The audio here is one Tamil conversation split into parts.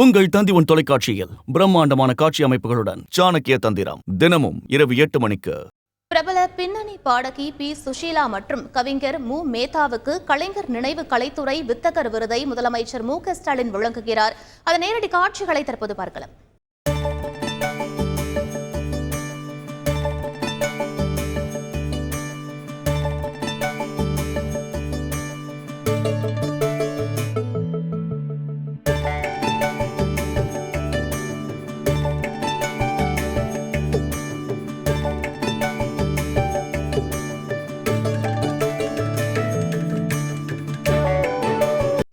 உங்கள் தந்தி தொலைக்காட்சியில் பிரம்மாண்டமான காட்சி அமைப்புகளுடன் சாணக்கிய தந்திரம் தினமும் இரவு 8 மணிக்கு. பிரபல பின்னணி பாடகி பி. சுஷீலா மற்றும் கவிஞர் மு. மேத்தாவுக்கு கலைஞர் நினைவு கலைத்துறை வித்தகர் விருதை முதலமைச்சர் மு.க.ஸ்டாலின் வழங்குகிறார். அதன் நேரடி காட்சிகளை தற்போது பார்க்கலாம்.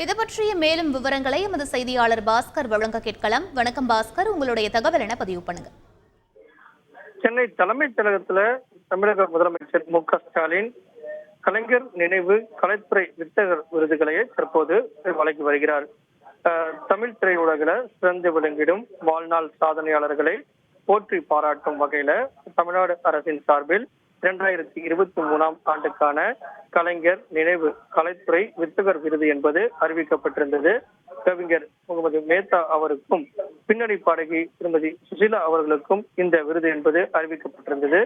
இது பற்றிய மேலும் விவரங்களை எமது செய்தியாளர் பாஸ்கர் வழங்க கேட்கலாம். வணக்கம் பாஸ்கர், உங்களுடைய தகவல் என பதிவு பண்ணுங்க. சென்னை தலைமைச் செயலகத்தில் தமிழக முதலமைச்சர் மு.க.ஸ்டாலின் கலைஞர் நினைவு கலைத்துறை வித்தகர் விருதுகளை தற்போது வழங்கி வருகிறார். தமிழ் திரையுலகில் சிறந்து விளங்கிடும் வாழ்நாள் சாதனையாளர்களை போற்றி பாராட்டும் வகையில தமிழ்நாடு அரசின் சார்பில் 2023 ஆண்டுக்கான கலைஞர் நினைவு கலைத்துறை வித்தகர் விருது என்பது அறிவிக்கப்பட்டிருந்தது. கவிஞர் முகமது மேத்தா அவருக்கும் பின்னணி பாடகி திருமதி சுஷீலா அவர்களுக்கும் இந்த விருது என்பது அறிவிக்கப்பட்டிருந்தது.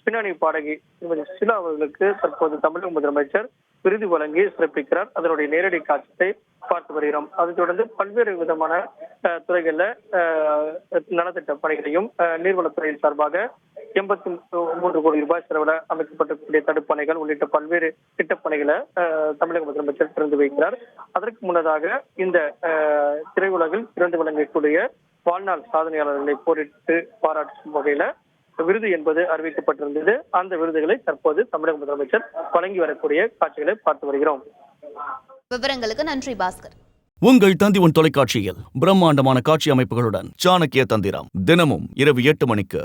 பின்னணி பாடகி திருமதி சுஷீலா அவர்களுக்கு தற்போது தமிழக முதலமைச்சர் விருது வழங்கி சிறப்பிக்கிறார். அதனுடைய நேரடி காட்சியை பார்த்து வருகிறோம். அதைத் தொடர்ந்து பல்வேறு விதமான துறைகள்ல நலத்திட்ட பணிகளையும் நீர்வளத்துறையின் சார்பாக 83 கோடி ரூபாய் செலவில் அமைக்கப்பட்டிருக்கக்கூடிய தடுப்பணைகள் உள்ளிட்ட பல்வேறு திட்டப்பணிகளை தமிழக முதலமைச்சர் திறந்து வைக்கிறார். அதற்கு முன்னதாக இந்த திரையுலகில் சிறந்து விளங்கக்கூடிய வாழ்நாள் சாதனையாளர்களை போரிட்டு பாராட்டும் வகையில விருது என்பது அறிவிக்கப்பட்டிருந்தது. அந்த விருதுகளை தற்போது தமிழக முதலமைச்சர் வழங்கி வரக்கூடிய காட்சிகளை பார்த்து வருகிறோம். விவரங்களுக்கு நன்றி பாஸ்கர். உங்கள் தந்தி தொலைக்காட்சியில் பிரம்மாண்டமான காட்சி அமைப்புகளுடன் சாணக்கிய தந்திரம் தினமும் இரவு 8 மணிக்கு.